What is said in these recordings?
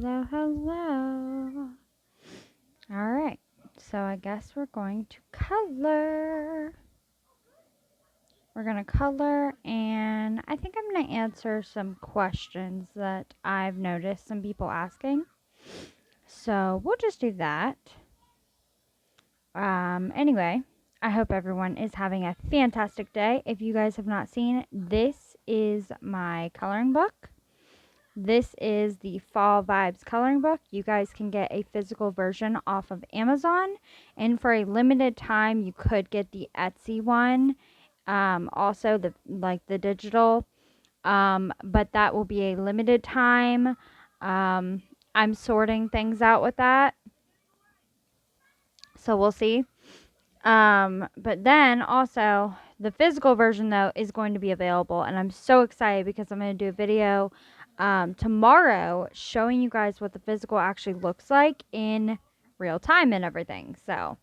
Hello, hello. Alright, so I guess we're going to color. We're going to color, and I think I'm going to answer some questions that I've noticed some people asking. So we'll just do that. Anyway, I hope everyone is having a fantastic day. If you guys have not seen it, this is my coloring book. This is the Fall Vibes coloring book. You guys can get a physical version off of Amazon, and for a limited time you could get the Etsy one, also the digital, but that will be a limited time. I'm sorting things out with that, so we'll see. But then also the physical version though is going to be available, and I'm so excited because I'm going to do a video tomorrow showing you guys what the physical actually looks like in real time and everything. So,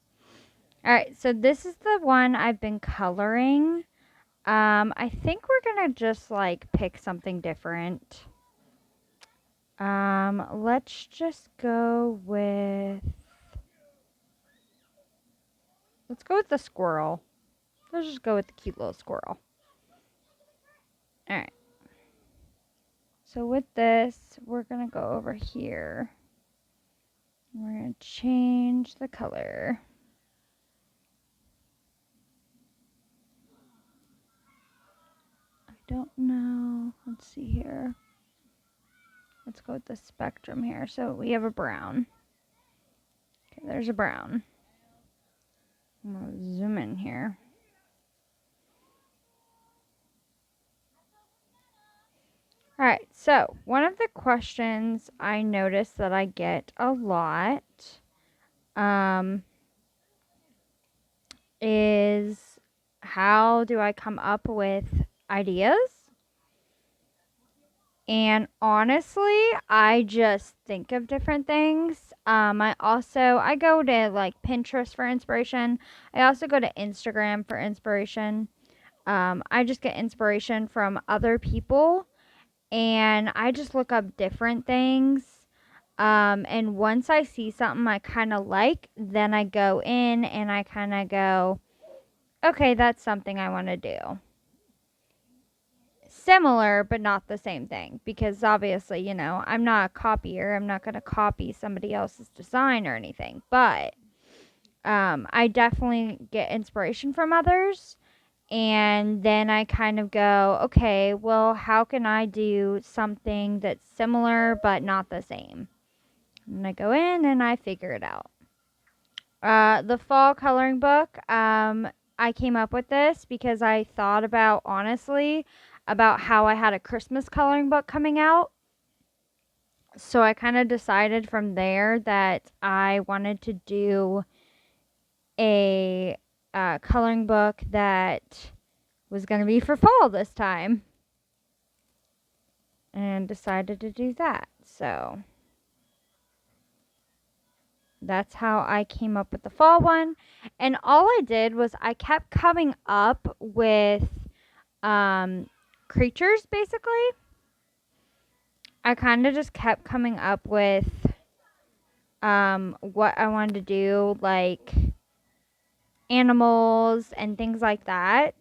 alright, so this is the one I've been coloring. I think we're going to just like pick something different. Let's just go with, the squirrel. Let's just go with the cute little squirrel. Alright. So with this, we're going to go over here. We're going to change the color. I don't know. Let's see here. Let's go with the spectrum here. So we have a brown. Okay, there's a brown. I'm going to zoom in here. Alright, so one of the questions I notice that I get a lot is how do I come up with ideas? And honestly, I just think of different things. I go to like Pinterest for inspiration. I also go to Instagram for inspiration. I just get inspiration from other people, and I just look up different things. And once I see something I kind of like, then I go in and I kind of go, okay, that's something I want to do. Similar, but not the same thing, because obviously, I'm not a copier. I'm not going to copy somebody else's design or anything, but I definitely get inspiration from others, and then I kind of go, okay, well, how can I do something that's similar but not the same? And I go in and I figure it out. The fall coloring book, I came up with this because I thought about, honestly, about how I had a Christmas coloring book coming out. So I kind of decided from there that I wanted to do a coloring book that was going to be for fall this time. And decided to do that. So that's how I came up with the fall one. And all I did was I kept coming up with creatures, basically. I kind of just kept coming up with what I wanted to do, like animals and things like that.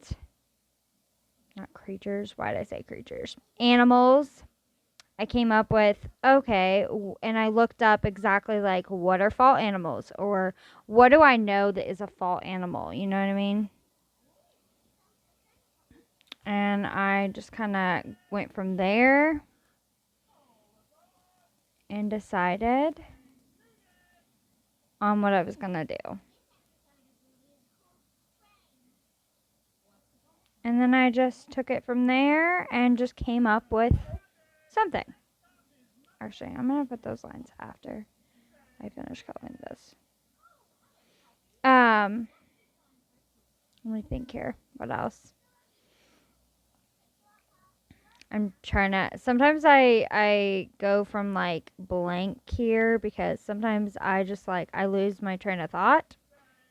Not creatures. Why did I say creatures? Animals. I came up with, okay, and I looked up exactly like what are fall animals, or what do I know that is a fall animal, you know what I mean? And I just kind of went from there and decided on what I was going to do. And then I just took it from there and just came up with something. Actually, I'm going to put those lines after I finish coloring this. Let me think here. What else? I'm trying to, sometimes I go from like blank here because sometimes I just like, I lose my train of thought.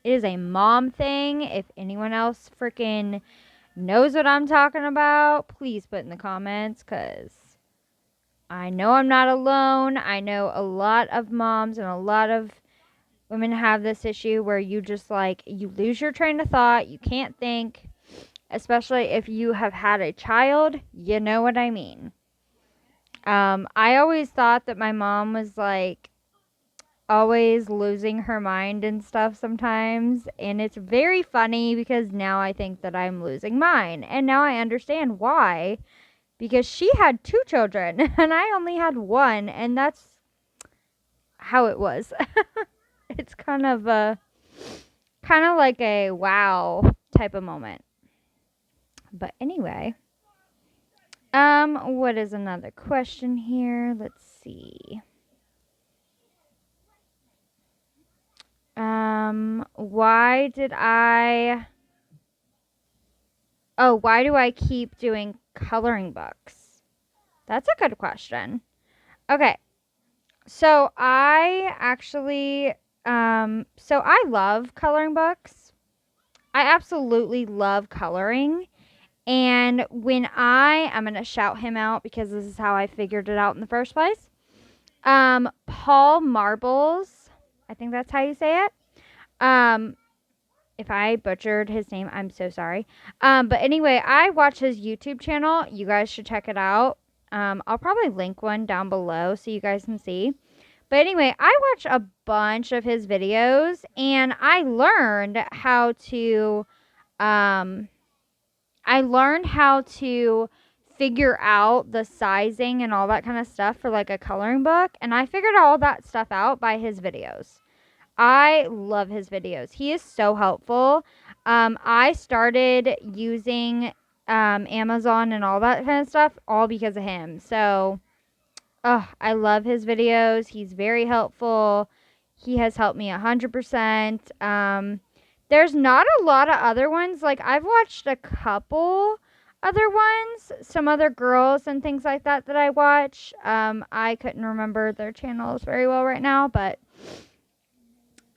It is a mom thing. If anyone else freaking knows what I'm talking about, please put in the comments, because I know I'm not alone. I know a lot of moms and a lot of women have this issue where you just like, you lose your train of thought. You can't think, especially if you have had a child. You know what I mean. I always thought that my mom was like always losing her mind and stuff sometimes. And it's very funny because now I think that I'm losing mine. And now I understand why. Because she had 2 children and I only had 1. And that's how it was. It's kind of like a wow type of moment. But anyway, what is another question here? Let's see. Why did I Oh, why do I keep doing coloring books? That's a good question. Okay. So I actually so I love coloring books. I absolutely love coloring. And when I'm going to shout him out because this is how I figured it out in the first place. Paul Marbles, I think that's how you say it. If I butchered his name, I'm so sorry. But anyway, I watch his YouTube channel. You guys should check it out. I'll probably link one down below so you guys can see. But anyway, I watch a bunch of his videos and um, I learned how to figure out the sizing and all that kind of stuff for like a coloring book. And I figured all that stuff out by his videos. I love his videos. He is so helpful. I started using Amazon and all that kind of stuff all because of him. So, I love his videos. He's very helpful. He has helped me 100%. There's not a lot of other ones. Like, I've watched a couple other ones, some other girls and things like that that I watch. I couldn't remember their channels very well right now, but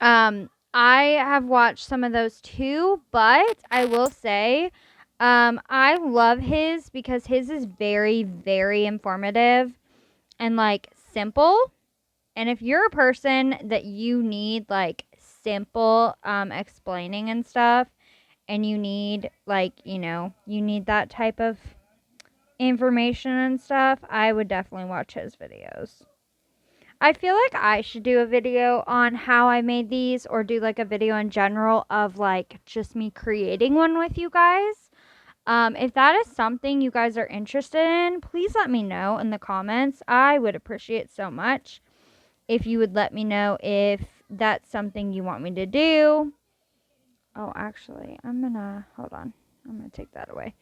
I have watched some of those too, but I will say, I love his because his is very, very informative and like simple. And if you're a person that you need like simple explaining and stuff, and you need like, you need that type of information and stuff, I would definitely watch his videos. I feel like I should do a video on how I made these or do like a video in general of like just me creating one with you guys. If that is something you guys are interested in, please let me know in the comments. I would appreciate so much if you would let me know if that's something you want me to do. Oh, actually, hold on. I'm gonna take that away.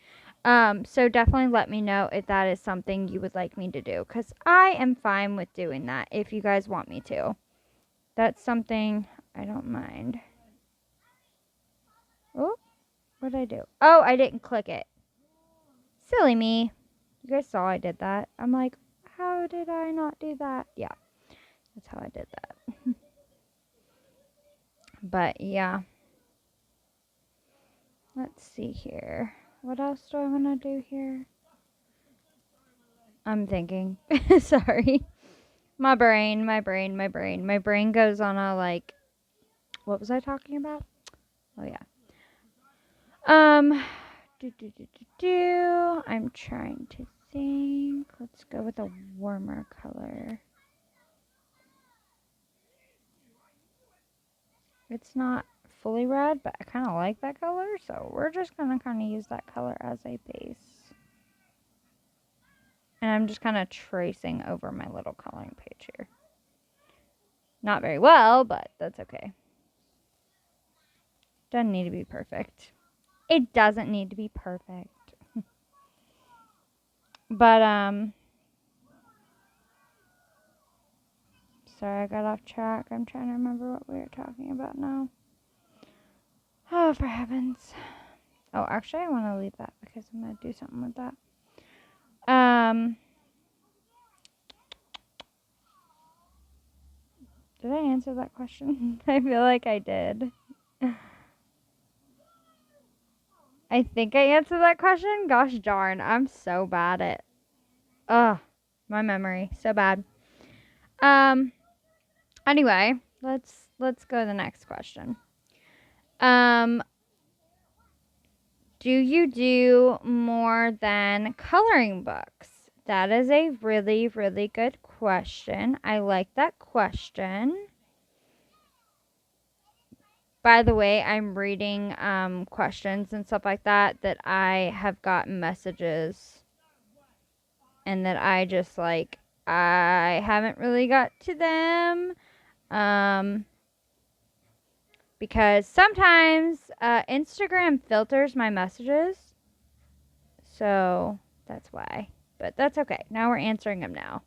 So definitely let me know if that is something you would like me to do, because I am fine with doing that if you guys want me to. That's something I don't mind. Oh, what did I do? Oh, I didn't click it. Silly me. You guys saw I did that. I'm like, how did I not do that? Yeah, that's how I did that. But yeah. Let's see here. What else do I want to do here? I'm thinking. Sorry. My brain goes on a like, what was I talking about? Oh yeah. Um, I'm trying to think. Let's go with a warmer color. It's not fully red, but I kind of like that color, so we're just gonna kind of use that color as a base. And I'm just kind of tracing over my little coloring page here. Not very well, but that's okay. Doesn't need to be perfect. It doesn't need to be perfect. But, sorry, I got off track. I'm trying to remember what we were talking about now. Oh, for heavens. Oh, actually, I want to leave that because I'm going to do something with that. Did I answer that question? I feel like I did. I think I answered that question. Gosh darn, I'm so bad at My memory, so bad. Anyway, let's go to the next question. Do you do more than coloring books? That is a really, really good question. I like that question. By the way, I'm reading questions and stuff like that I have gotten messages and that I just like I haven't really got to them. Because sometimes Instagram filters my messages. So that's why. But that's okay. Now we're answering them now.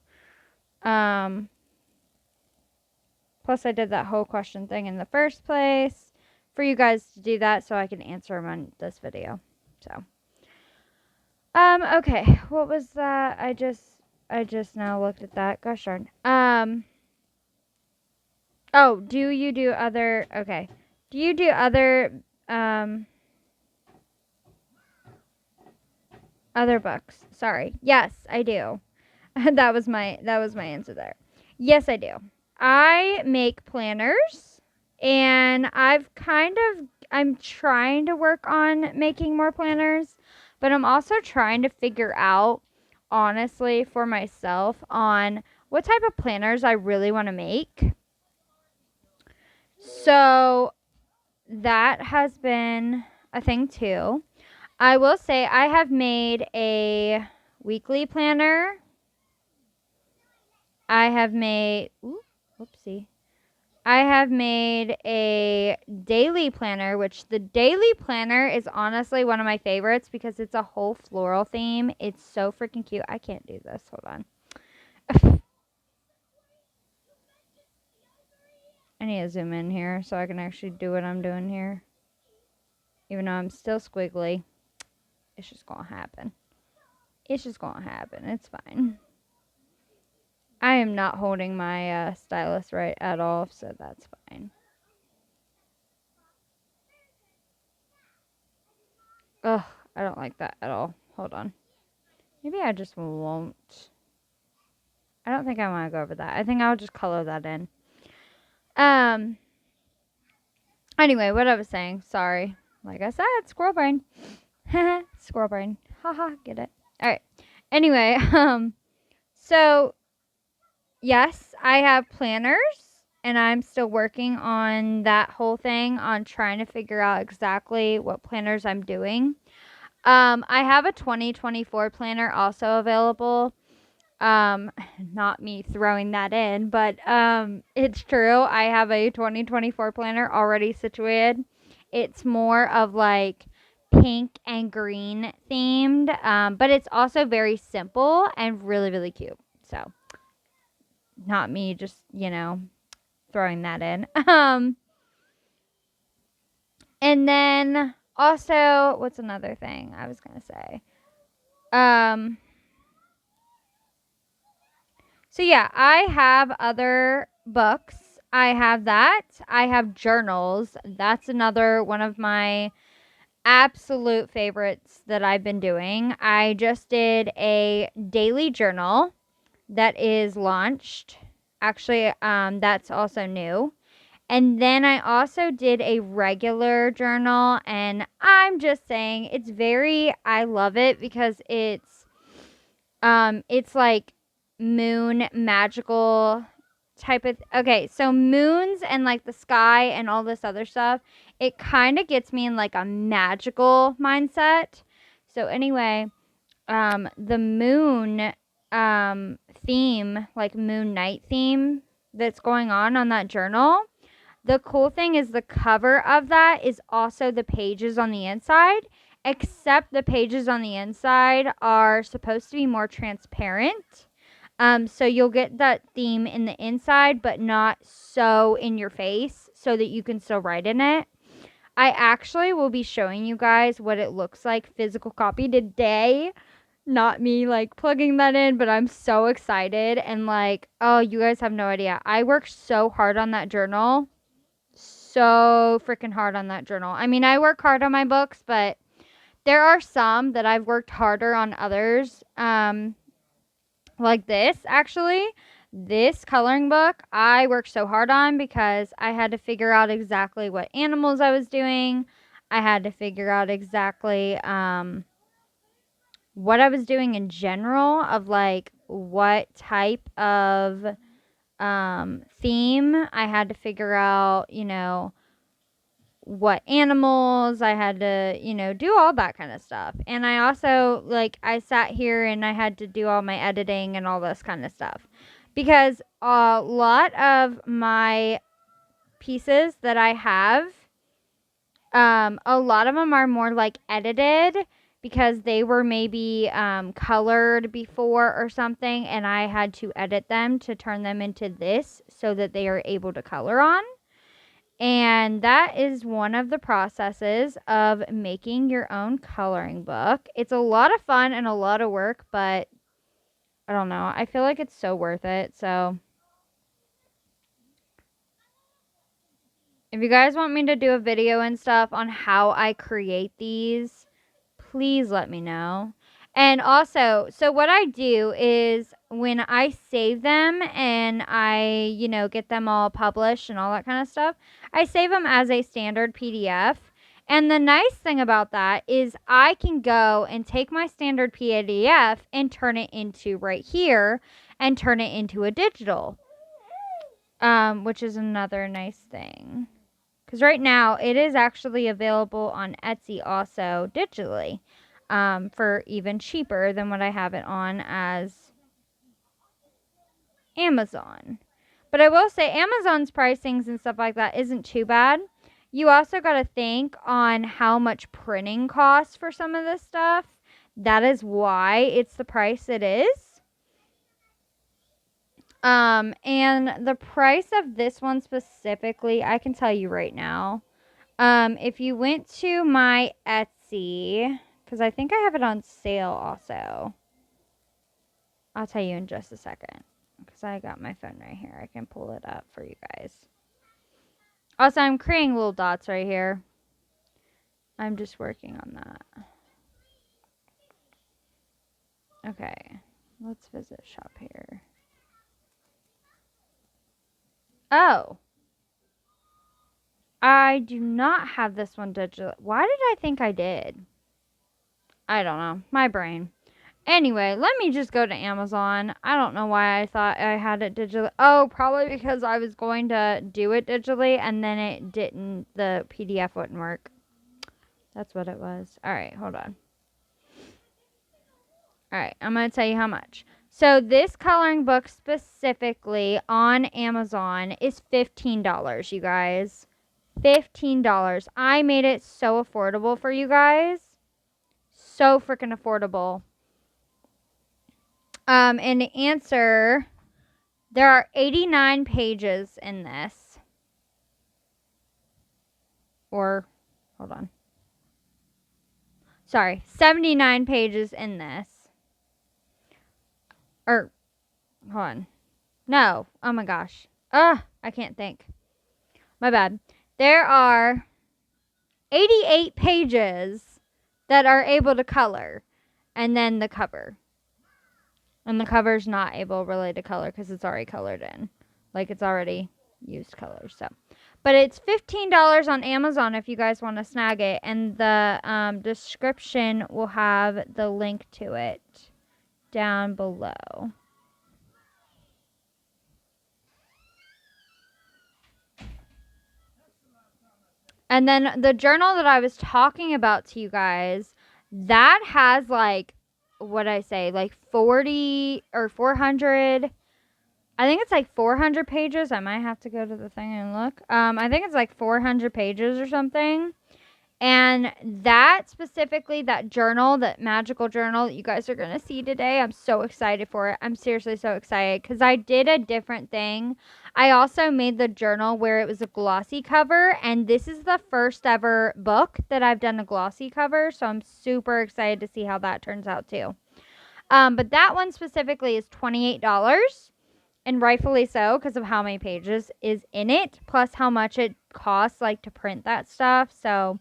Plus, I did that whole question thing in the first place for you guys to do that so I can answer them on this video. So, okay. What was that? I just now looked at that. Gosh darn. Oh, do you do other, okay. Do you do other books? Sorry. Yes, I do. that was my answer there. Yes, I do. I make planners and I'm trying to work on making more planners, but I'm also trying to figure out honestly for myself on what type of planners I really want to make. So that has been a thing too. I will say I have made a weekly planner. I have made I have made a daily planner, which the daily planner is honestly one of my favorites because it's a whole floral theme. It's so freaking cute. I can't do this. Hold on. I need to zoom in here so I can actually do what I'm doing here. Even though I'm still squiggly. It's just gonna happen. It's just gonna happen. It's fine. I am not holding my stylus right at all, so that's fine. Ugh, I don't like that at all. Hold on. Maybe I just won't. I don't think I want to go over that. I think I'll just color that in. Anyway, what I was saying. Sorry. Like I said, squirrel brain. Squirrel brain. Haha, get it. Alright. Anyway, so yes, I have planners and I'm still working on that whole thing on trying to figure out exactly what planners I'm doing. I have a 2024 planner also available. Not me throwing that in, but it's true. I have a 2024 planner already situated. It's more of like pink and green themed, but it's also very simple and really, really cute. So, not me just, throwing that in. And then also, what's another thing I was going to say? So yeah, I have other books. I have that. I have journals. That's another one of my absolute favorites that I've been doing. I just did a daily journal that is launched. Actually, that's also new. And then I also did a regular journal, and I'm just saying I love it because it's like moon magical type of okay, so moons and like the sky and all this other stuff, it kind of gets me in like a magical mindset. So anyway, the moon theme, like moon night theme that's going on that journal, the cool thing is the cover of that is also the pages on the inside, except the pages on the inside are supposed to be more transparent. So you'll get that theme in the inside, but not so in your face so that you can still write in it. I actually will be showing you guys what it looks like physical copy today. Not me like plugging that in, but I'm so excited and like, oh, you guys have no idea. I worked so hard on that journal. So freaking hard on that journal. I mean, I work hard on my books, but there are some that I've worked harder on others. Like this, actually, this coloring book, I worked so hard on because I had to figure out exactly what animals I was doing. I had to figure out exactly what I was doing in general, of like what type of theme. I had to figure out, what animals I had to, do all that kind of stuff. And I also, like, I sat here and I had to do all my editing and all this kind of stuff. Because a lot of my pieces that I have, a lot of them are more like edited because they were maybe colored before or something, and I had to edit them to turn them into this so that they are able to color on. And that is one of the processes of making your own coloring book. It's a lot of fun and a lot of work, but I don't know. I feel like it's so worth it. So if you guys want me to do a video and stuff on how I create these, please let me know. And also, so what I do is when I save them and I, get them all published and all that kind of stuff, I save them as a standard PDF. And the nice thing about that is I can go and take my standard PDF and turn it into right here and turn it into a digital, which is another nice thing. Because right now it is actually available on Etsy also digitally, for even cheaper than what I have it on as Amazon. But I will say Amazon's pricings and stuff like that isn't too bad. You also got to think on how much printing costs for some of this stuff. That is why it's the price it is. And the price of this one specifically, I can tell you right now. If you went to my Etsy, because I think I have it on sale also. I'll tell you in just a second, because I got my phone right here. I can pull it up for you guys. Also, I'm creating little dots right here. I'm just working on that. Okay, let's visit shop here. Oh. I do not have this one digital. Why did I think I did? I don't know. My brain. Anyway, let me just go to Amazon. I don't know why I thought I had it digitally. Oh, probably because I was going to do it digitally and then it didn't. The PDF wouldn't work. That's what it was. All right, hold on. All right, I'm going to tell you how much. So this coloring book specifically on Amazon is $15, you guys. $15. I made it so affordable for you guys. So freaking affordable. And to answer, there are 89 pages in this. Or, hold on. Sorry, 79 pages in this. Or, hold on. No. Oh my gosh. I can't think. My bad. There are 88 pages that are able to color. And then the cover. And the cover's not able really to color because it's already colored in. Like, it's already used colors. So, but it's $15 on Amazon if you guys want to snag it. And the description will have the link to it down below. And then the journal that I was talking about to you guys, that has like, what I say, like 40 or 400. I think it's like 400 pages. I might have to go to the thing and look. I think it's like 400 pages or something. And that specifically, that journal, that magical journal that you guys are going to see today, I'm so excited for it. I'm seriously so excited because I did a different thing. I also made the journal where it was a glossy cover, and this is the first ever book that I've done a glossy cover, so I'm super excited to see how that turns out too. But that one specifically is $28, and rightfully so because of how many pages is in it, plus how much it costs like to print that stuff. So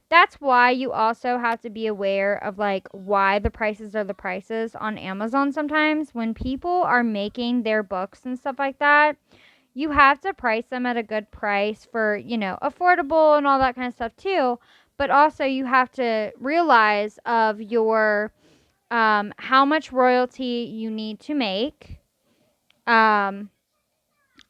that's why you also have to be aware of like why the prices are the prices on Amazon sometimes. When people are making their books and stuff like that, you have to price them at a good price for, affordable and all that kind of stuff too. But also you have to realize of your how much royalty you need to make. And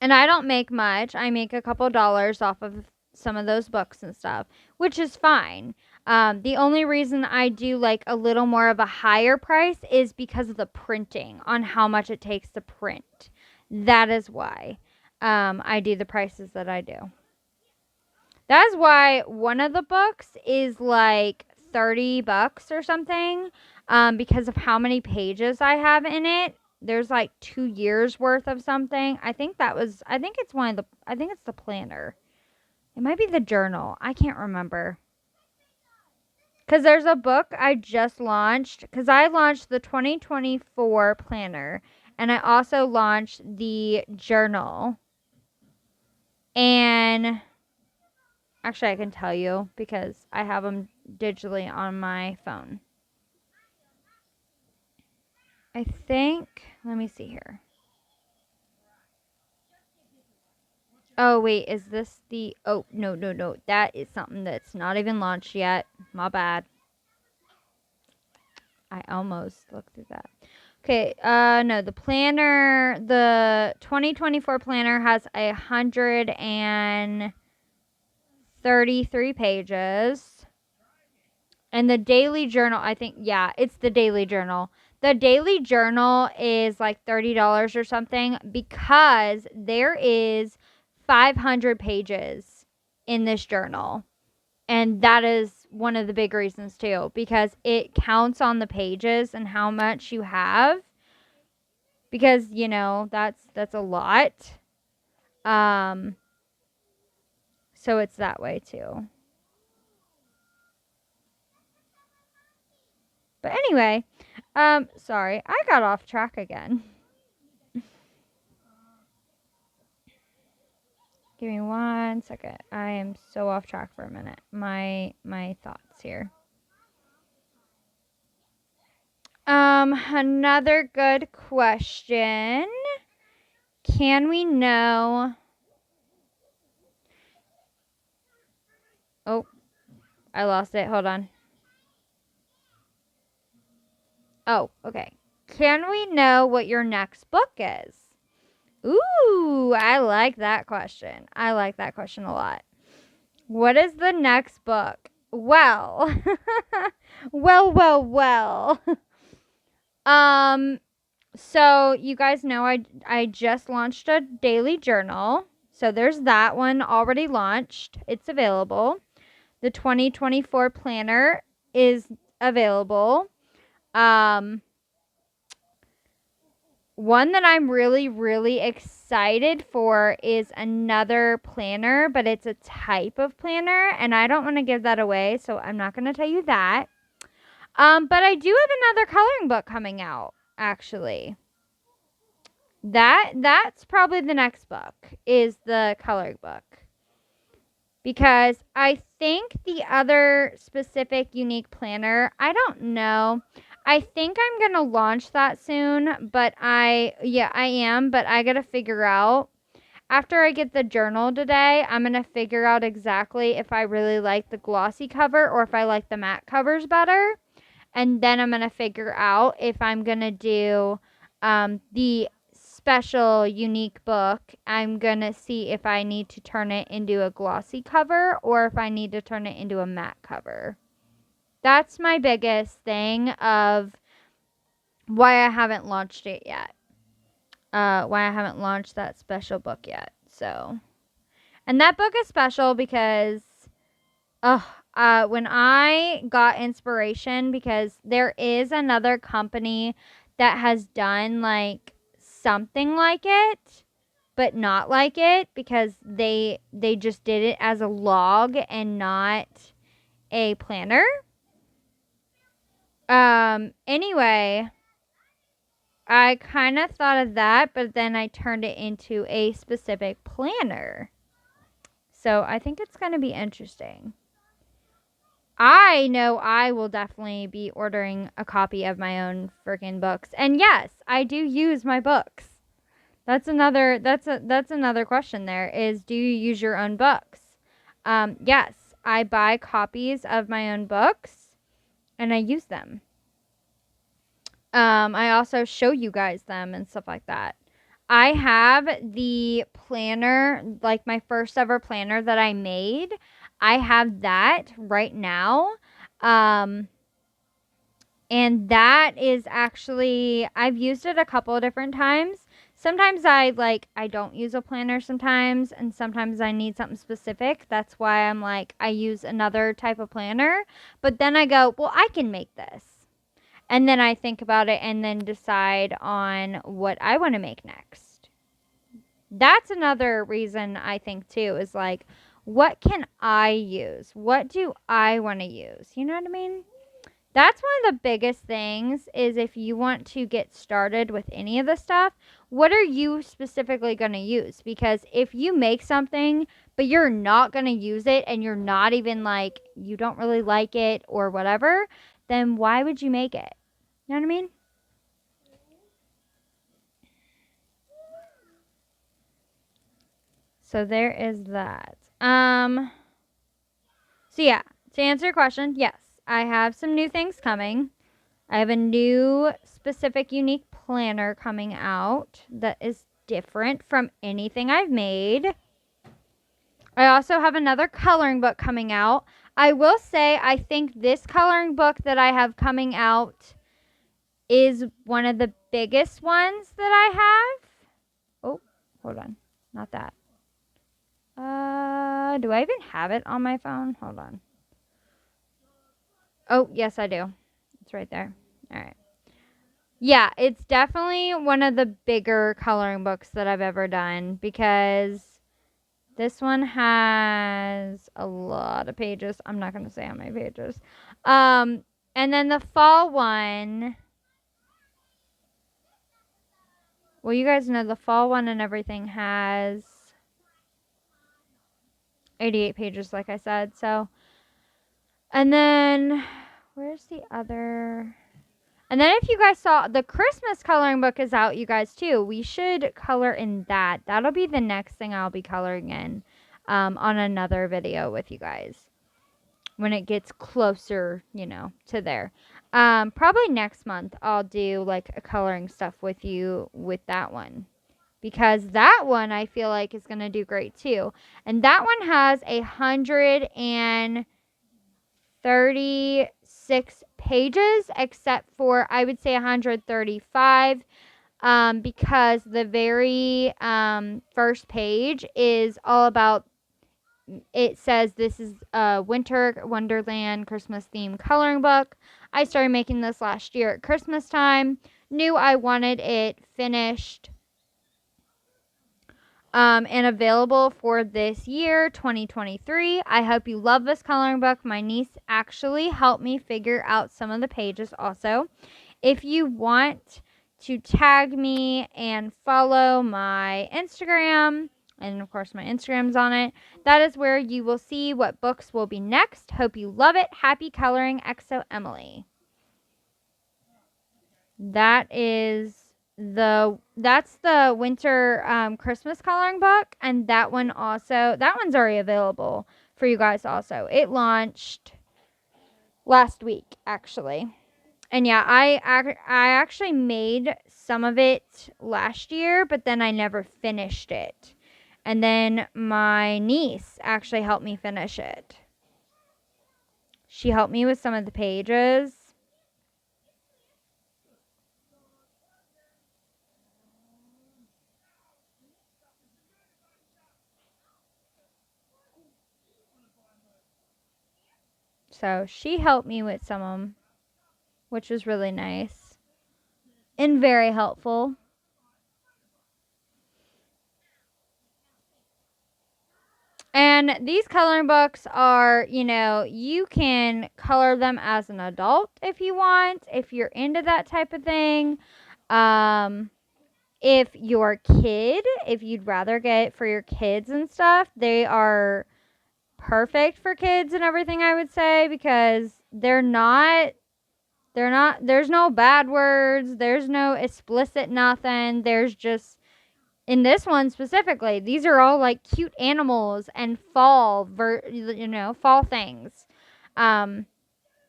I don't make much. I make a couple dollars off of some of those books and stuff, which is fine. The only reason I do like a little more of a higher price is because of the printing on how much it takes to print. That is why I do the prices that I do. That's why one of the books is like $30 or something, because of how many pages I have in it. There's like 2 years worth of something. I think it's the planner. It might be the journal. I can't remember. Because there's a book I just launched. Because I launched the 2024 planner. And I also launched the journal. And actually, I can tell you because I have them digitally on my phone. I think, let me see here. Oh, wait, is this oh, no. That is something that's not even launched yet. My bad. I almost looked through that. Okay, no, the 2024 planner has 133 pages. And the daily journal, I think, yeah, it's the daily journal. The daily journal is like $30 or something because there is 500 pages in this journal. And that is one of the big reasons too, because it counts on the pages and how much you have. Because, that's a lot. So it's that way too. But anyway, sorry, I got off track again. Give me 1 second. I am so off track for a minute. My thoughts here. Another good question. Can we know? Oh, I lost it. Hold on. Oh, okay. Can we know what your next book is? Ooh, I like that question. I like that question a lot. What is the next book? Well, well. So you guys know I just launched a daily journal. So there's that one already launched. It's available. The 2024 planner is available. One that I'm really, really excited for is another planner, but it's a type of planner, and I don't want to give that away, so I'm not going to tell you that. But I do have another coloring book coming out, actually. That's probably the next book, is the coloring book. Because I think the other specific unique planner, I don't know. I think I'm going to launch that soon, but I am, but I got to figure out. After I get the journal today, I'm going to figure out exactly if I really like the glossy cover or if I like the matte covers better. And then I'm going to figure out if I'm going to do the special unique book. I'm going to see if I need to turn it into a glossy cover or if I need to turn it into a matte cover. That's my biggest thing of why I haven't launched it yet. Why I haven't launched that special book yet. So, and that book is special because, when I got inspiration, because there is another company that has done like something like it, but not like it, because they just did it as a log and not a planner. Anyway, I kind of thought of that, but then I turned it into a specific planner. So I think it's going to be interesting. I know I will definitely be ordering a copy of my own freaking books. And yes, I do use my books. That's another question there is, do you use your own books? Yes, I buy copies of my own books and I use them. I also show you guys them and stuff like that. I have the planner, like my first ever planner that I made. I have that right now. And that is actually, I've used it a couple of different times. Sometimes I don't use a planner sometimes, and sometimes I need something specific. That's why I'm like, I use another type of planner. But then I go, well, I can make this. And then I think about it and then decide on what I want to make next. That's another reason I think too is like, what can I use? What do I want to use? You know what I mean? That's one of the biggest things is if you want to get started with any of the stuff, what are you specifically going to use? Because if you make something, but you're not going to use it and you're not even like, you don't really like it or whatever, then why would you make it? You know what I mean? So there is that. So yeah, to answer your question, yes, I have some new things coming. I have a new specific unique planner coming out that is different from anything I've made. I also have another coloring book coming out. I will say I think this coloring book that I have coming out is one of the biggest ones that I have. Oh, hold on. Not that. Do I even have it on my phone? Hold on. Oh, yes, I do. It's right there. All right. Yeah, it's definitely one of the bigger coloring books that I've ever done because this one has a lot of pages. I'm not going to say how many pages. And then the fall one, well, you guys know the fall one and everything has 88 pages, like I said. So, and then where's the other? And then if you guys saw the Christmas coloring book is out, you guys too. We should color in that. That'll be the next thing I'll be coloring in on another video with you guys when it gets closer, to there. Probably next month I'll do like a coloring stuff with you with that one. Because that one I feel like is going to do great too. And that one has 136 pages, except for I would say 135, because the very first page is all about. It says this is a Winter Wonderland Christmas themed coloring book. I started making this last year at Christmas time. Knew I wanted it finished and available for this year, 2023. I hope you love this coloring book. My niece actually helped me figure out some of the pages also. If you want to tag me and follow my Instagram, and of course my Instagram's on it, that is where you will see what books will be next. Hope you love it. Happy coloring, XO Emily. That's the winter Christmas coloring book, and that one's already available for you guys also. It launched last week actually. And yeah, I actually made some of it last year, but then I never finished it. And then my niece actually helped me finish it. She helped me with some of the pages. So she helped me with some of them, which was really nice and very helpful. And these coloring books are, you can color them as an adult if you want, if you're into that type of thing. If your kid, if you'd rather get it for your kids and stuff, they are perfect for kids and everything, I would say, because there's no bad words, there's no explicit nothing. There's just, in this one specifically, these are all like cute animals and fall things.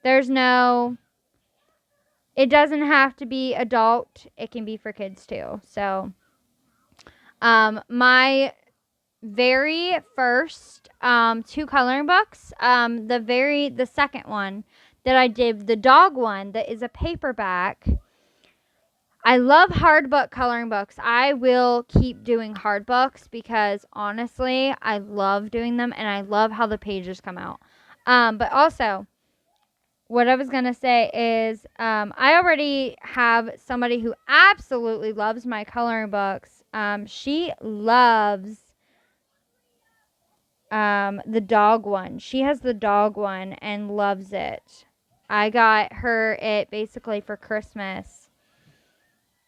There's no, it doesn't have to be adult. It can be for kids too. So, my very first two coloring books, the second one that I did, the dog one that is a paperback. I love hard book coloring books. I will keep doing hard books because honestly, I love doing them and I love how the pages come out. But also, what I was going to say is I already have somebody who absolutely loves my coloring books. She loves the dog one. She has the dog one and loves it. I got her it basically for Christmas,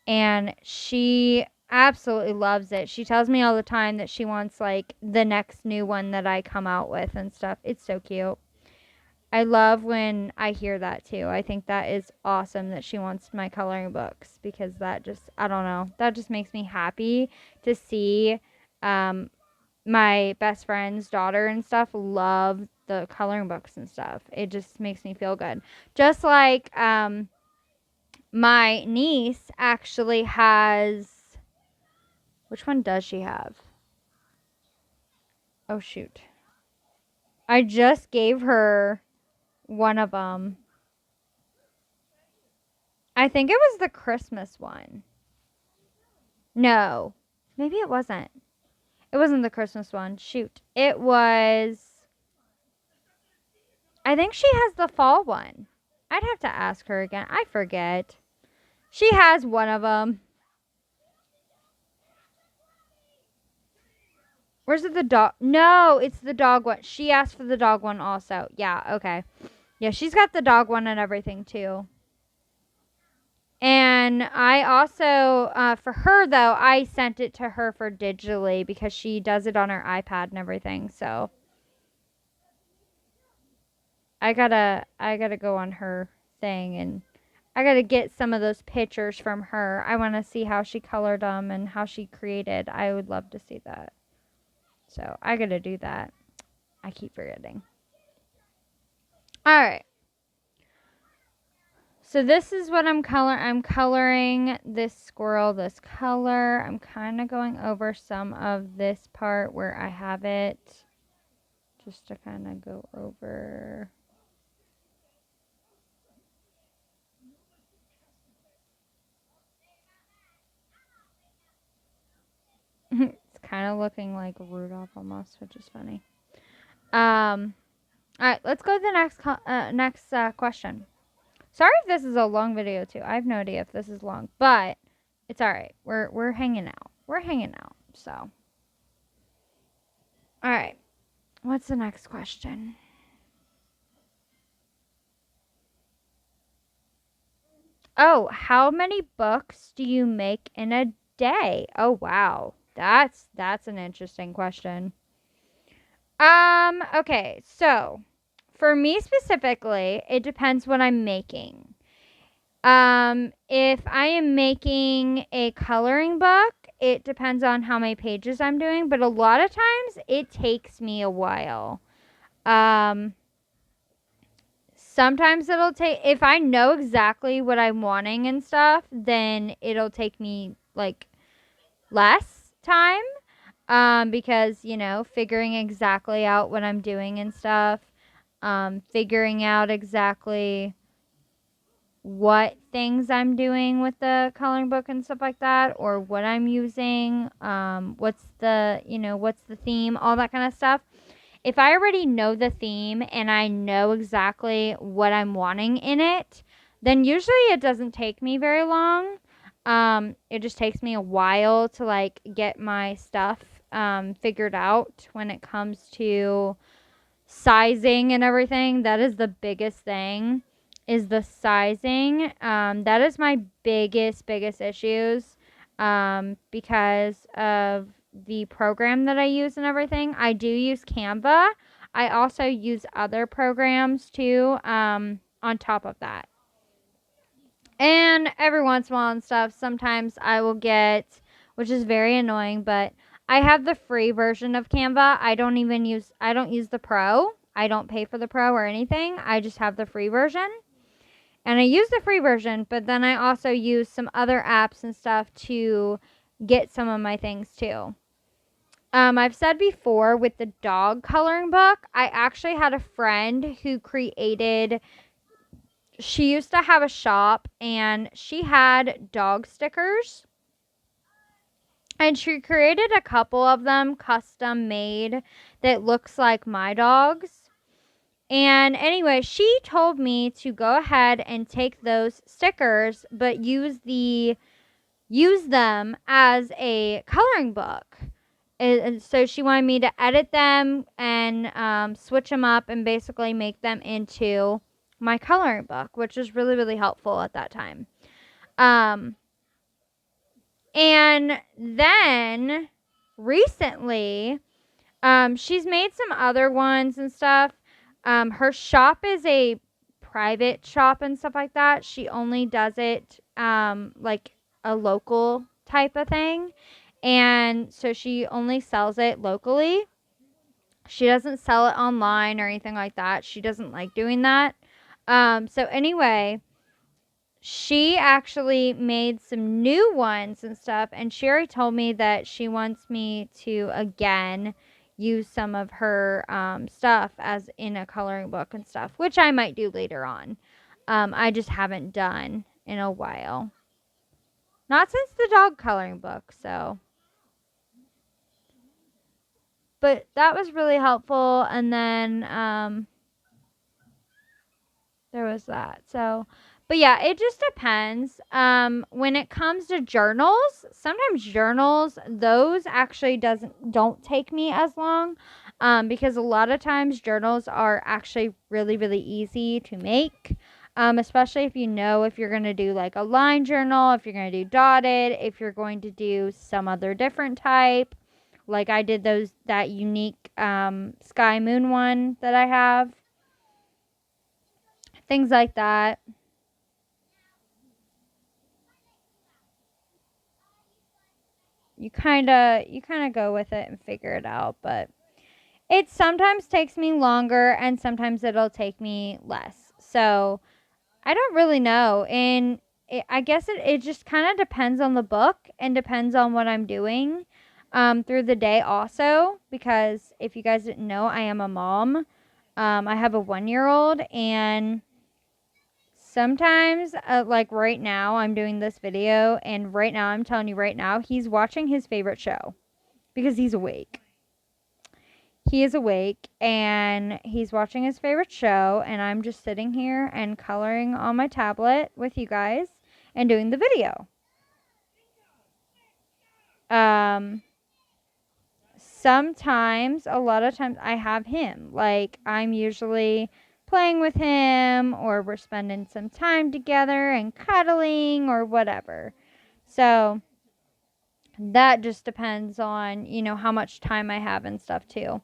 and she absolutely loves it. She tells me all the time that she wants like the next new one that I come out with and stuff. It's so cute. I love when I hear that too. I think that is awesome that she wants my coloring books, because that just, I don't know, that just makes me happy to see my best friend's daughter and stuff love the coloring books and stuff. It just makes me feel good. Just like my niece actually has, which one does she have? Oh shoot. I just gave her one of them. I think it was the Christmas one. No. Maybe it wasn't. It wasn't the Christmas one. Shoot. It was, I think she has the fall one. I'd have to ask her again. I forget. She has one of them. Where's it, the dog? No, it's the dog one. She asked for the dog one also. Yeah, okay. Yeah, she's got the dog one and everything too. And I also, for her though, I sent it to her for digitally because she does it on her iPad and everything. So I gotta go on her thing, and I gotta get some of those pictures from her. I want to see how she colored them and how she created. I would love to see that. So I gotta do that. I keep forgetting. All right. So this is what I'm coloring this squirrel this color. I'm kind of going over some of this part where I have it, just to kind of go over. It's kind of looking like Rudolph almost, which is funny. All right, let's go to the next question. Sorry if this is a long video too. I have no idea if this is long, but it's all right. We're hanging out. We're hanging out. So, all right. What's the next question? Oh, how many books do you make in a day? Oh wow. That's an interesting question. Okay. So, for me specifically, it depends what I'm making. If I am making a coloring book, it depends on how many pages I'm doing, but a lot of times it takes me a while. Sometimes it'll take, if I know exactly what I'm wanting and stuff, then it'll take me like less time. Because, figuring exactly out what I'm doing and stuff, figuring out exactly what things I'm doing with the coloring book and stuff like that, or what I'm using, what's the theme, all that kind of stuff. If I already know the theme and I know exactly what I'm wanting in it, then usually it doesn't take me very long. It just takes me a while to like get my stuff figured out when it comes to sizing and everything. That is the biggest thing, is the sizing. That is my biggest issues, because of the program that I use and everything. I do use Canva. I also use other programs too, on top of that. And every once in a while and stuff, sometimes I will get, which is very annoying, but I have the free version of Canva. I don't use the pro. I don't pay for the pro or anything. I just have the free version. And I use the free version, but then I also use some other apps and stuff to get some of my things too. I've said before with the dog coloring book, I actually had a friend who created, she used to have a shop and she had dog stickers. And she created a couple of them custom made that looks like my dog's. And anyway, she told me to go ahead and take those stickers, but use them as a coloring book. And so she wanted me to edit them and switch them up and basically make them into my coloring book, which was really, really helpful at that time. And then recently, she's made some other ones and stuff. Her shop is a private shop and stuff like that. She only does it like a local type of thing. And so she only sells it locally. She doesn't sell it online or anything like that. She doesn't like doing that. So anyway, she actually made some new ones and stuff, and she already told me that she wants me to again use some of her stuff as in a coloring book and stuff, which I might do later on. I just haven't done in a while. Not since the dog coloring book, so. But that was really helpful, and then there was that. So, but yeah, it just depends. When it comes to journals, sometimes journals, those actually don't take me as long. Because a lot of times journals are actually really, really easy to make. Especially if you know if you're going to do like a line journal, if you're going to do dotted, if you're going to do some other different type. Like I did that unique sky moon one that I have. Things like that. You kind of go with it and figure it out, but it sometimes takes me longer and sometimes it'll take me less. So I don't really know. And I guess it just kind of depends on the book and depends on what I'm doing through the day also, because if you guys didn't know, I am a mom. I have a 1-year-old, and sometimes, like right now, I'm doing this video, and right now, I'm telling you right now, he's watching his favorite show because he's awake. He is awake and he's watching his favorite show, and I'm just sitting here and coloring on my tablet with you guys and doing the video. Sometimes, a lot of times, I have him. Like, I'm usually playing with him, or we're spending some time together and cuddling or whatever. So, that just depends on, how much time I have and stuff too.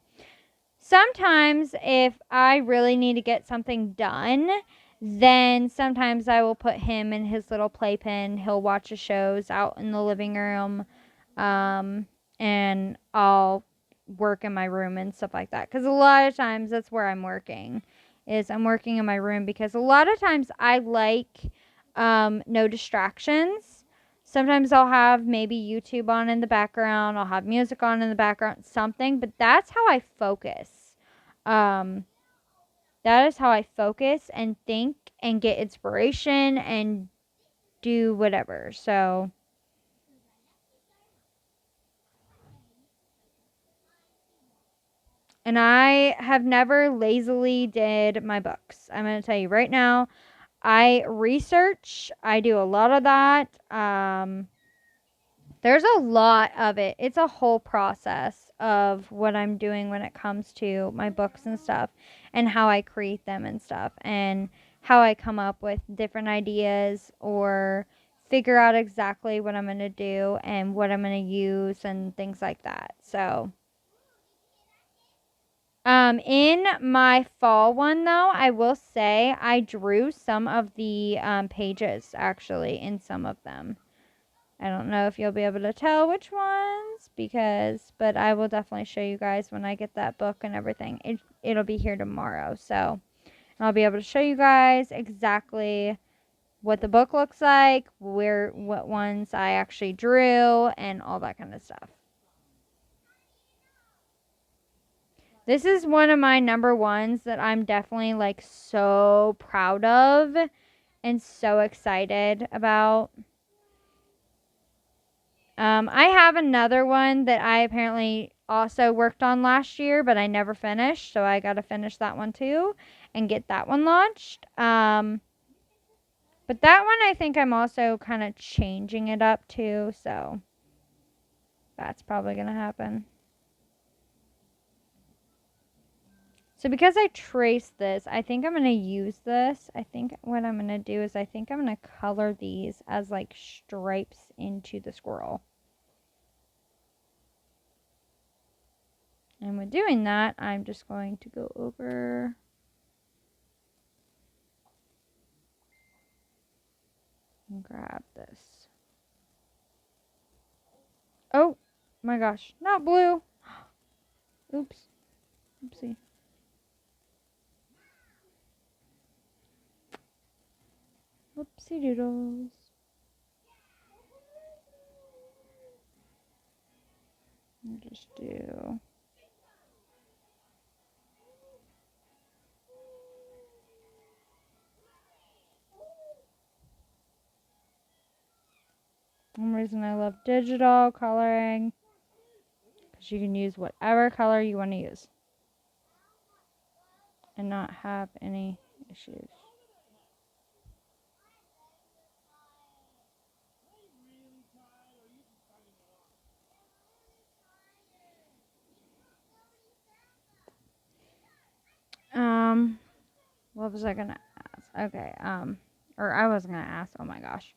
Sometimes, if I really need to get something done, then sometimes I will put him in his little playpen. He'll watch the shows out in the living room, and I'll work in my room and stuff like that. Because a lot of times that's where I'm working, is I'm working in my room, because a lot of times I like no distractions. Sometimes I'll have maybe YouTube on in the background, I'll have music on in the background, something, but that's how I focus. Um, that is how I focus and think and get inspiration and do whatever. So, and I have never lazily did my books. I'm going to tell you right now, I research, I do a lot of that. There's a lot of it. It's a whole process of what I'm doing when it comes to my books and stuff, and how I create them and stuff, and how I come up with different ideas or figure out exactly what I'm going to do and what I'm going to use and things like that. So, In my fall one though, I will say I drew some of the pages actually in some of them. I don't know if you'll be able to tell which ones but I will definitely show you guys when I get that book and everything. It'll be here tomorrow, so I'll be able to show you guys exactly what the book looks like, what ones I actually drew, and all that kind of stuff. This is one of my number ones that I'm definitely like so proud of and so excited about. I have another one that I apparently also worked on last year, but I never finished, so I got to finish that one too and get that one launched. But that one I think I'm also kind of changing it up too, so that's probably going to happen. So because I traced this, I think I'm going to use this. I think what I'm going to do is I think I'm going to color these as like stripes into the squirrel. And with doing that, I'm just going to go over and grab this. Oh my gosh, not blue. Oops. Oopsie. Oopsie doodles. I'll just do. One reason I love digital coloring, because you can use whatever color you want to use and not have any issues. What was I gonna ask? Okay, or I was gonna ask, oh my gosh.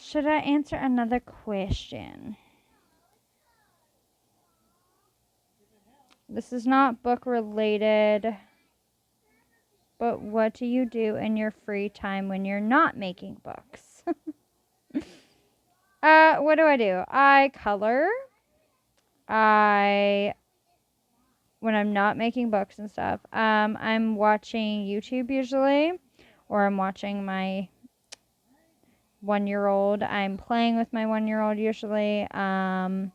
Should I answer another question? This is not book related, but what do you do in your free time when you're not making books? What do? I color. When I'm not making books and stuff, I'm watching YouTube usually, or I'm watching my 1-year-old. I'm playing with my 1-year-old usually. I'm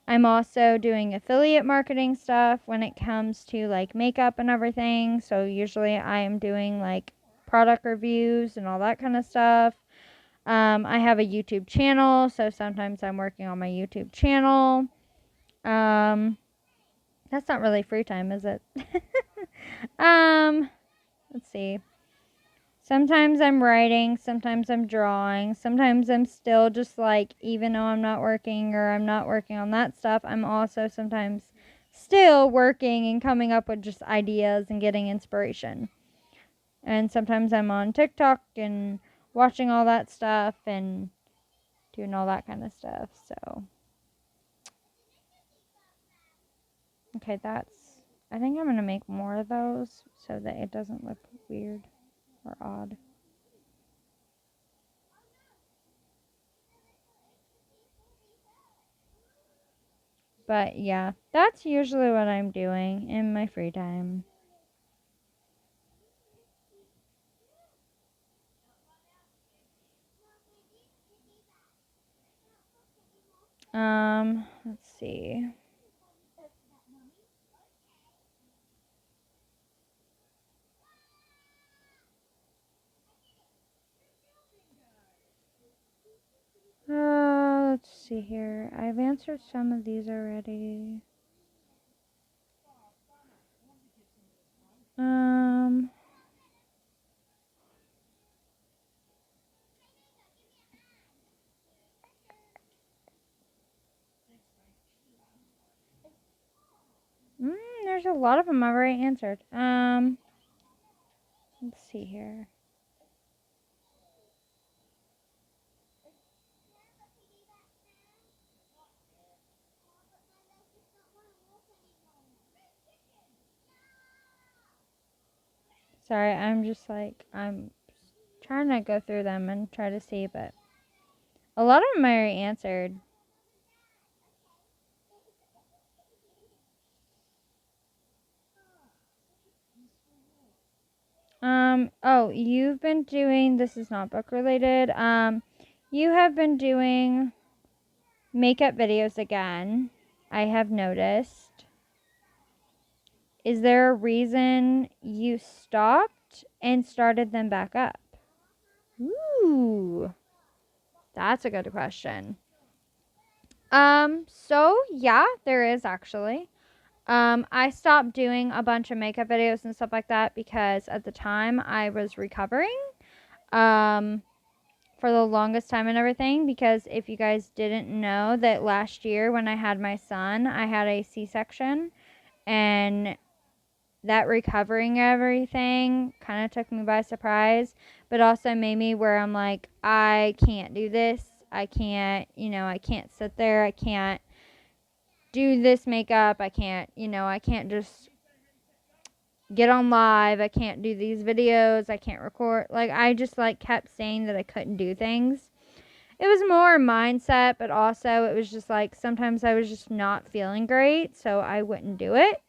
also doing affiliate marketing stuff when it comes to like makeup and everything. So usually I am doing like product reviews and all that kind of stuff. I have a YouTube channel, so sometimes I'm working on my YouTube channel. That's not really free time, is it? Let's see. Sometimes I'm writing, sometimes I'm drawing, sometimes I'm still just like, even though I'm not working or I'm not working on that stuff, I'm also sometimes still working and coming up with just ideas and getting inspiration. And sometimes I'm on TikTok and watching all that stuff and doing all that kind of stuff. So, okay, I think I'm going to make more of those so that it doesn't look weird or odd. But yeah, that's usually what I'm doing in my free time. Let's see. Let's see here. I've answered some of these already. Um, there's a lot of them I've already answered. Let's see here. Sorry, I'm just like, I'm trying to go through them and try to see, but a lot of them I already answered. Oh, you've been doing, this is not book related. You have been doing makeup videos again. I have noticed. Is there a reason you stopped and started them back up? Ooh, that's a good question. So yeah, there is actually. I stopped doing a bunch of makeup videos and stuff like that because at the time I was recovering. Um, for the longest time and everything, because if you guys didn't know that last year when I had my son, I had a C-section, and that recovering everything kind of took me by surprise, but also made me where I'm like, I can't do this. I can't, I can't sit there. I can't do this makeup. I can't, I can't just get on live. I can't do these videos. I can't record. Like, I just like kept saying that I couldn't do things. It was more mindset, but also it was just like sometimes I was just not feeling great, so I wouldn't do it.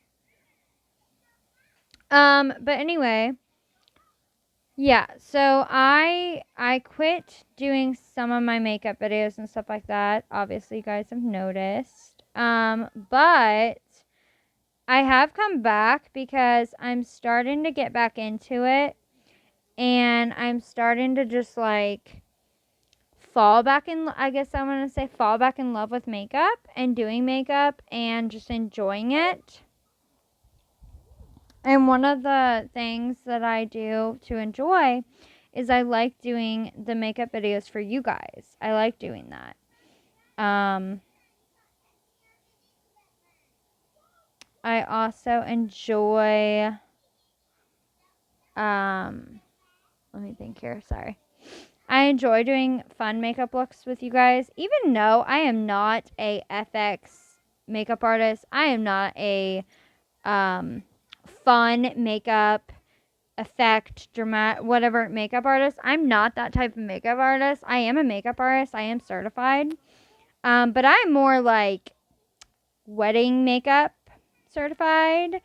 But anyway, yeah, so I quit doing some of my makeup videos and stuff like that. Obviously, you guys have noticed. But I have come back because I'm starting to get back into it, and I'm starting to just like fall back in, I guess I want to say fall back in love with makeup and doing makeup and just enjoying it. And one of the things that I do to enjoy is I like doing the makeup videos for you guys. I like doing that. I also enjoy, let me think here, sorry. I enjoy doing fun makeup looks with you guys, even though I am not a FX makeup artist. I am not a fun makeup effect, dramatic, whatever makeup artist. I'm not that type of makeup artist. I am a makeup artist. I am certified. But I'm more like wedding makeup certified,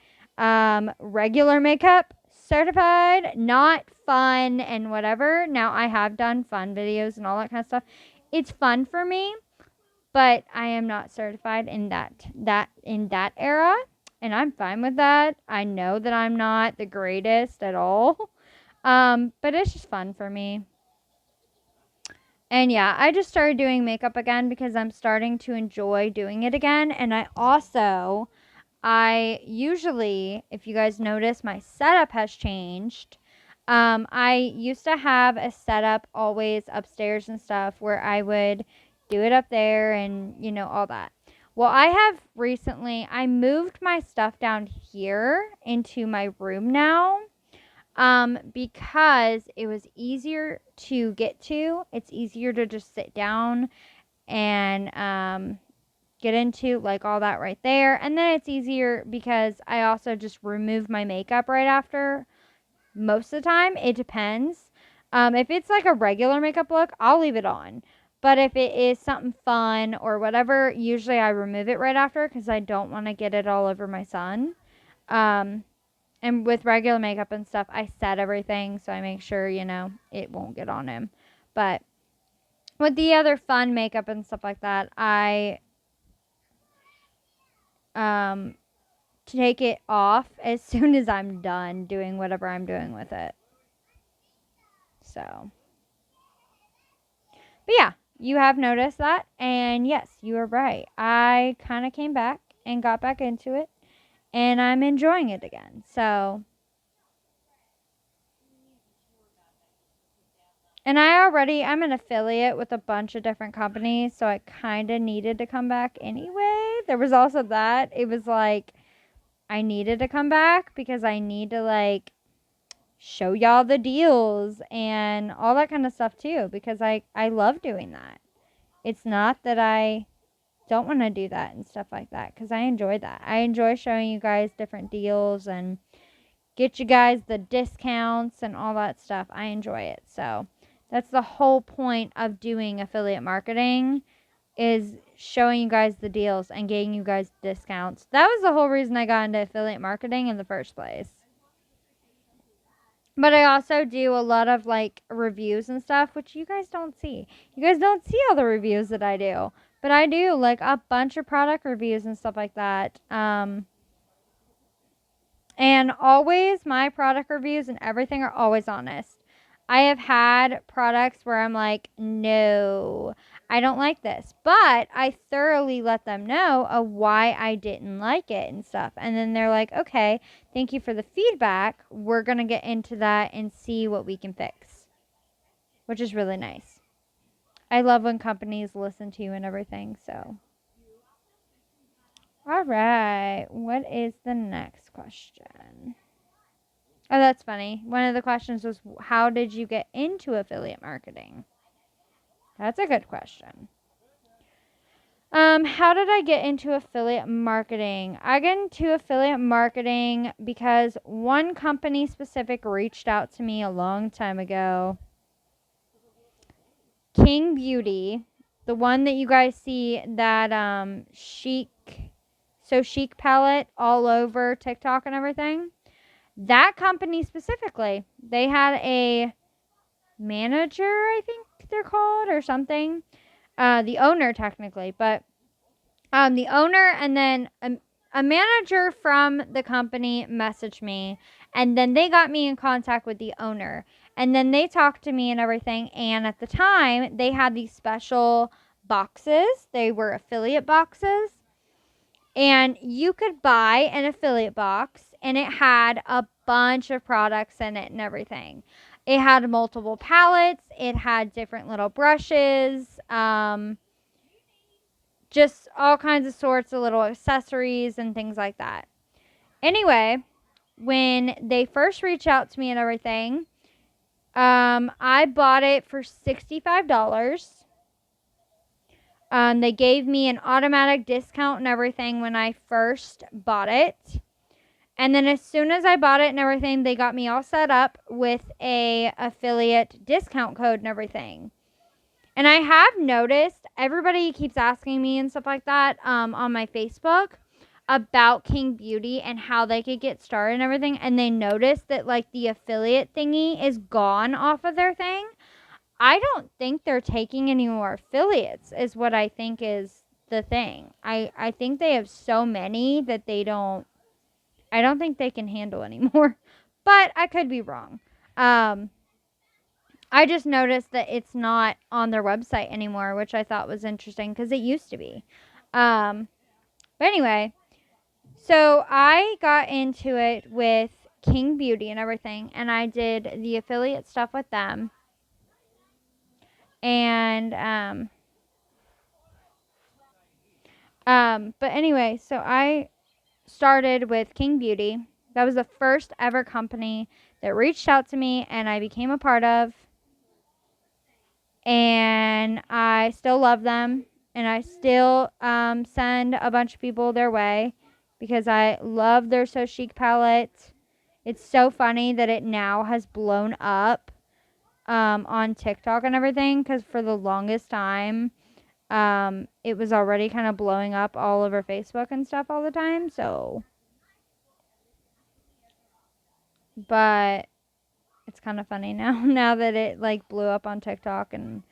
regular makeup certified, not fun and whatever. Now I have done fun videos and all that kind of stuff. It's fun for me, but I am not certified in that era, and I'm fine with that. I know that I'm not the greatest at all. But it's just fun for me. And yeah, I just started doing makeup again because I'm starting to enjoy doing it again. And I usually, if you guys notice, my setup has changed. I used to have a setup always upstairs and stuff where I would do it up there and, all that. Well, I moved my stuff down here into my room now. Because it was easier to get to. It's easier to just sit down and get into like all that right there. And then it's easier because I also just remove my makeup right after. Most of the time, it depends. If it's like a regular makeup look, I'll leave it on. But if it is something fun or whatever, usually I remove it right after because I don't want to get it all over my son. And with regular makeup and stuff, I set everything so I make sure, it won't get on him. But with the other fun makeup and stuff like that, I take it off as soon as I'm done doing whatever I'm doing with it. So, but yeah, you have noticed that. And yes, you are right. I kind of came back and got back into it. And I'm enjoying it again. So, and I'm an affiliate with a bunch of different companies, so I kind of needed to come back anyway. There was also that. It was like I needed to come back because I need to like show y'all the deals and all that kind of stuff too because I love doing that. It's not that I don't want to do that and stuff like that because I enjoy that. I enjoy showing you guys different deals and get you guys the discounts and all that stuff. I enjoy it. So that's the whole point of doing affiliate marketing, is showing you guys the deals and getting you guys discounts. That was the whole reason I got into affiliate marketing in the first place. But I also do a lot of like reviews and stuff, which you guys don't see. You guys don't see all the reviews that I do. But I do like a bunch of product reviews and stuff like that. And always my product reviews and everything are always honest. I have had products where I'm like, no, I don't like this. But I thoroughly let them know of why I didn't like it and stuff. And then they're like, okay, thank you for the feedback. We're going to get into that and see what we can fix, which is really nice. I love when companies listen to you and everything. So, all right. What is the next question? Oh, that's funny. One of the questions was, how did you get into affiliate marketing? That's a good question. How did I get into affiliate marketing? I got into affiliate marketing because one company specific reached out to me a long time ago. King Beauty, the one that you guys see that chic palette all over TikTok and everything. That company specifically, they had a manager, I think they're called, or something. The owner, technically, but the owner and then a manager from the company messaged me, and then they got me in contact with the owner, and then they talked to me and everything. And at the time, they had these special boxes. They were affiliate boxes, and you could buy an affiliate box, and it had a bunch of products in it and everything. It had multiple palettes. It had different little brushes. Just all kinds of sorts of little accessories and things like that. Anyway, when they first reached out to me and everything, I bought it for $65. They gave me an automatic discount and everything when I first bought it. And then as soon as I bought it and everything, they got me all set up with a affiliate discount code and everything. And I have noticed everybody keeps asking me and stuff like that on my Facebook about King Beauty and how they could get started and everything. And they noticed that like the affiliate thingy is gone off of their thing. I don't think they're taking any more affiliates is what I think is the thing. I think they have so many that I don't think they can handle anymore. But I could be wrong. I just noticed that it's not on their website anymore, which I thought was interesting because it used to be. But anyway, so I got into it with King Beauty and everything, and I did the affiliate stuff with them. And but anyway, so I started with King Beauty. That was the first ever company that reached out to me and I became a part of. And I still love them, and I still send a bunch of people their way because I love their So Chic palette. It's so funny that it now has blown up on TikTok and everything, because for the longest time it was already kind of blowing up all over Facebook and stuff all the time. So, but it's kind of funny now that it like blew up on TikTok and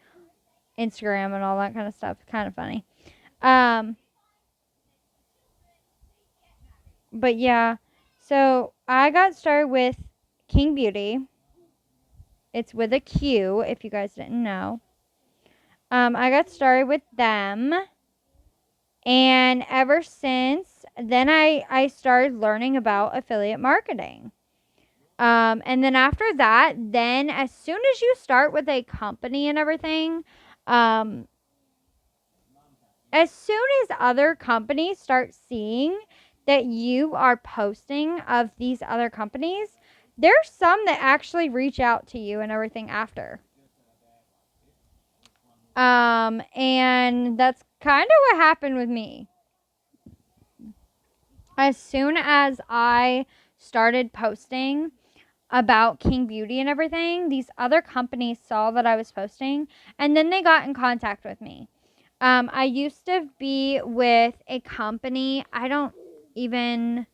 Instagram and all that kind of stuff. Kind of funny. But yeah, so I got started with King Beauty. It's with a Q, if you guys didn't know. I got started with them, and ever since then, I started learning about affiliate marketing. And then after that, then as soon as you start with a company and everything, as soon as other companies start seeing that you are posting of these other companies, there's some that actually reach out to you and everything after. And that's kind of what happened with me. As soon as I started posting about King Beauty and everything, these other companies saw that I was posting, and then they got in contact with me. I used to be with a company. I don't even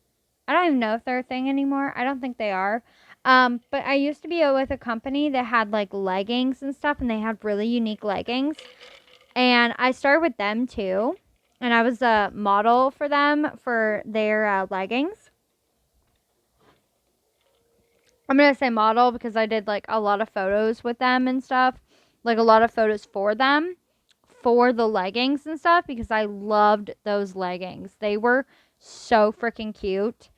know if they're a thing anymore. I don't think they are. But I used to be with a company that had like leggings and stuff, and they had really unique leggings. And I started with them too. And I was a model for them for their leggings. I'm going to say model because I did like a lot of photos with them and stuff. Like a lot of photos for them for the leggings and stuff because I loved those leggings. They were so freaking cute.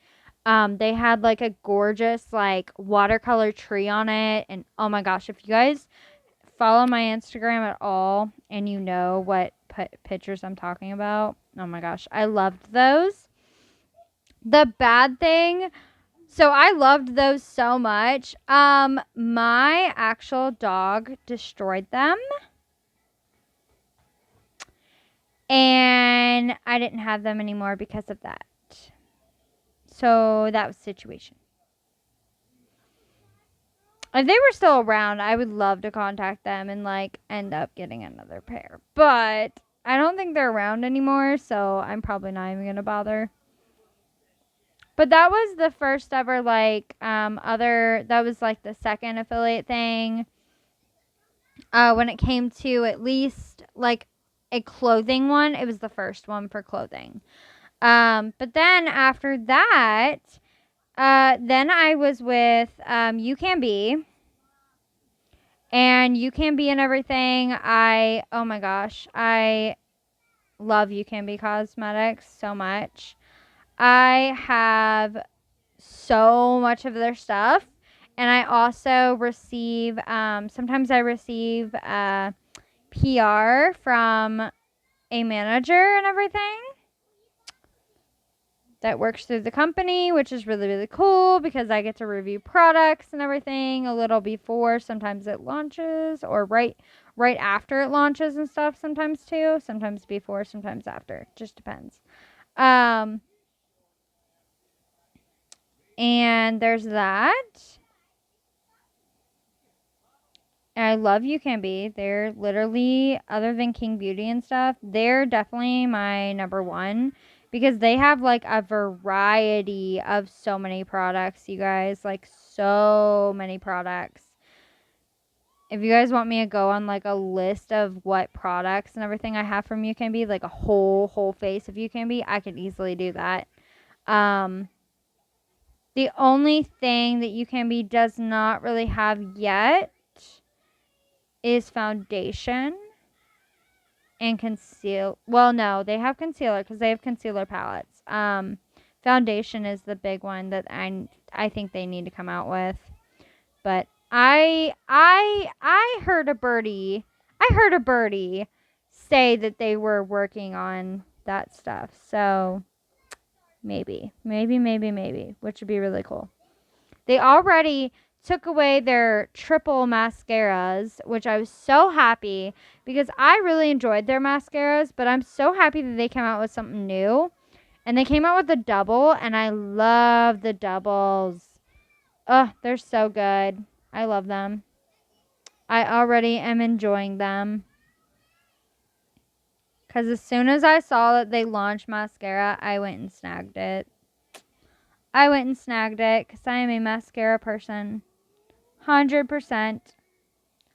They had like a gorgeous like watercolor tree on it, and oh my gosh, if you guys follow my Instagram at all and you know what pictures I'm talking about, oh my gosh, I loved those. The bad thing, so I loved those so much. My actual dog destroyed them. And I didn't have them anymore because of that. So that was the situation. If they were still around, I would love to contact them and like end up getting another pair. But I don't think they're around anymore, so I'm probably not even gonna bother. But that was the first ever like that was like the second affiliate thing. When it came to at least like a clothing one, it was the first one for clothing. But then after that, then I was with You Can Be. And You Can Be and everything. Oh my gosh, I love You Can Be Cosmetics so much. I have so much of their stuff. And I also receive, sometimes I receive PR from a manager and everything that works through the company, which is really, really cool because I get to review products and everything a little before. Sometimes it launches or right after it launches and stuff sometimes too. Sometimes before, sometimes after. Just depends. And there's that. And I love You Can Be. They're literally, other than King Beauty and stuff, they're definitely my number one because they have like a variety of so many products, you guys. Like so many products. If you guys want me to go on like a list of what products and everything I have from You Can Be, like a whole face of You Can Be, I could easily do that. The only thing that You Can Be does not really have yet is foundation and conceal. Well, no, they have concealer because they have concealer palettes. Foundation is the big one that I think they need to come out with. But I heard a birdie. I heard a birdie say that they were working on that stuff. So maybe, which would be really cool. They already took away their triple mascaras, which I was so happy because I really enjoyed their mascaras, but I'm so happy that they came out with something new. And they came out with a double, and I love the doubles. Oh, they're so good. I love them. I already am enjoying them. Because as soon as I saw that they launched mascara, I went and snagged it. Because I am a mascara person. 100%.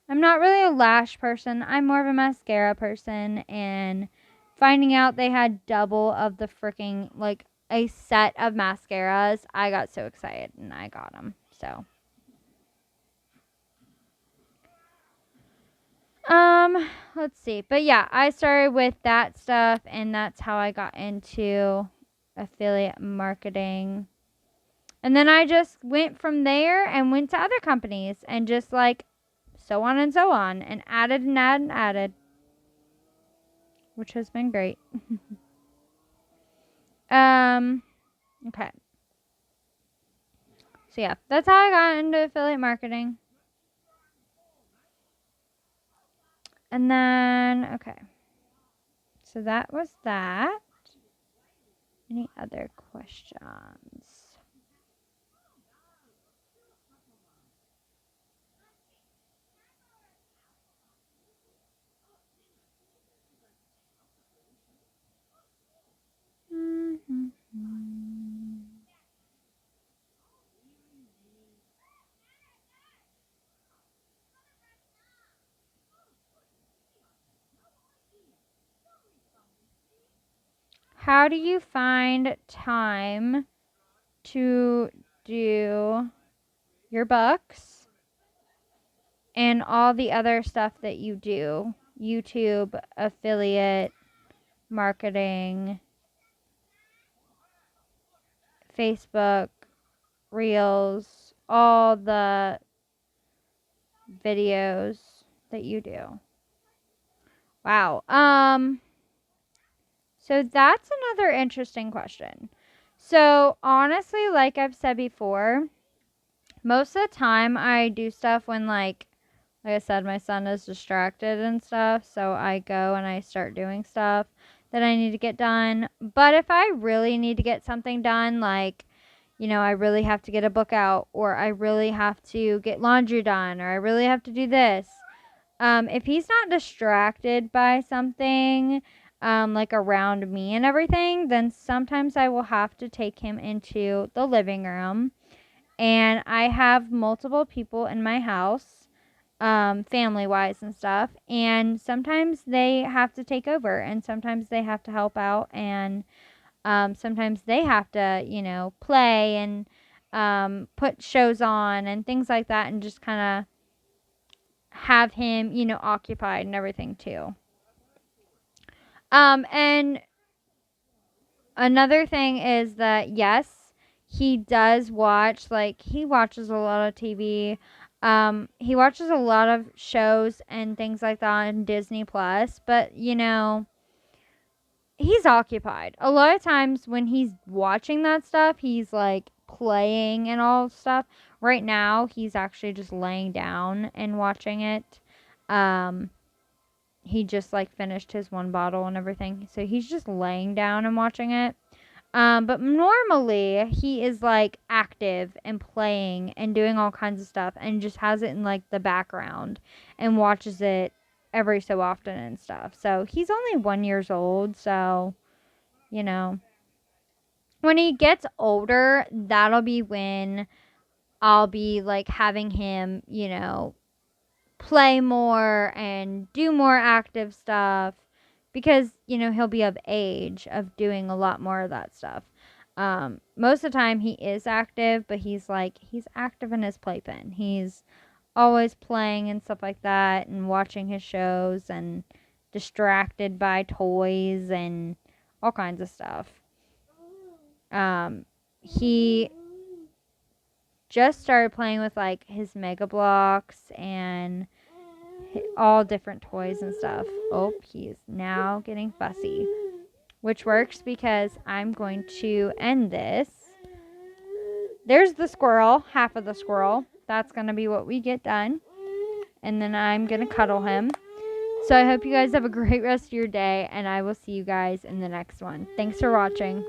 I'm not really a lash person. I'm more of a mascara person. And finding out they had double of the freaking, like, a set of mascaras, I got so excited and I got them. So. Let's see. But yeah, I started with that stuff and that's how I got into affiliate marketing. And then I just went from there and went to other companies and just like so on and added and added and added, which has been great. Okay. So yeah, that's how I got into affiliate marketing. And then, okay. So that was that. Any other questions? how do you find time to do your books and all the other stuff that you do? YouTube, affiliate, marketing, Facebook, Reels, all the videos that you do. Wow. So that's another interesting question. So honestly, like I've said before, most of the time I do stuff when like I said, my son is distracted and stuff, so I go and I start doing stuff that I need to get done. But if I really need to get something done, like, I really have to get a book out, or I really have to get laundry done, or I really have to do this, if he's not distracted by something, like around me and everything, then sometimes I will have to take him into the living room. And I have multiple people in my house, family wise and stuff. And sometimes they have to take over, and sometimes they have to help out, and sometimes they have to, play and put shows on and things like that, and just kind of have him, occupied and everything too. And another thing is that yes, he does watch, like, he watches a lot of TV. He watches a lot of shows and things like that on Disney Plus, but he's occupied. A lot of times when he's watching that stuff, he's like playing and all stuff. Right now, he's actually just laying down and watching it. He just like finished his one bottle and everything. So he's just laying down and watching it. But normally he is like active and playing and doing all kinds of stuff, and just has it in like the background and watches it every so often and stuff. So he's only 1 years old. So, when he gets older, that'll be when I'll be like having him, play more and do more active stuff, because he'll be of age of doing a lot more of that stuff. Most of the time he is active, but he's active in his playpen. He's always playing and stuff like that, and watching his shows, and distracted by toys and all kinds of stuff. He just started playing with like his Mega Blocks and all different toys and stuff. Oh, he's now getting fussy, which works because I'm going to end this. There's the squirrel, half of the squirrel. That's going to be what we get done. And then I'm going to cuddle him. So I hope you guys have a great rest of your day, and I will see you guys in the next one. Thanks for watching.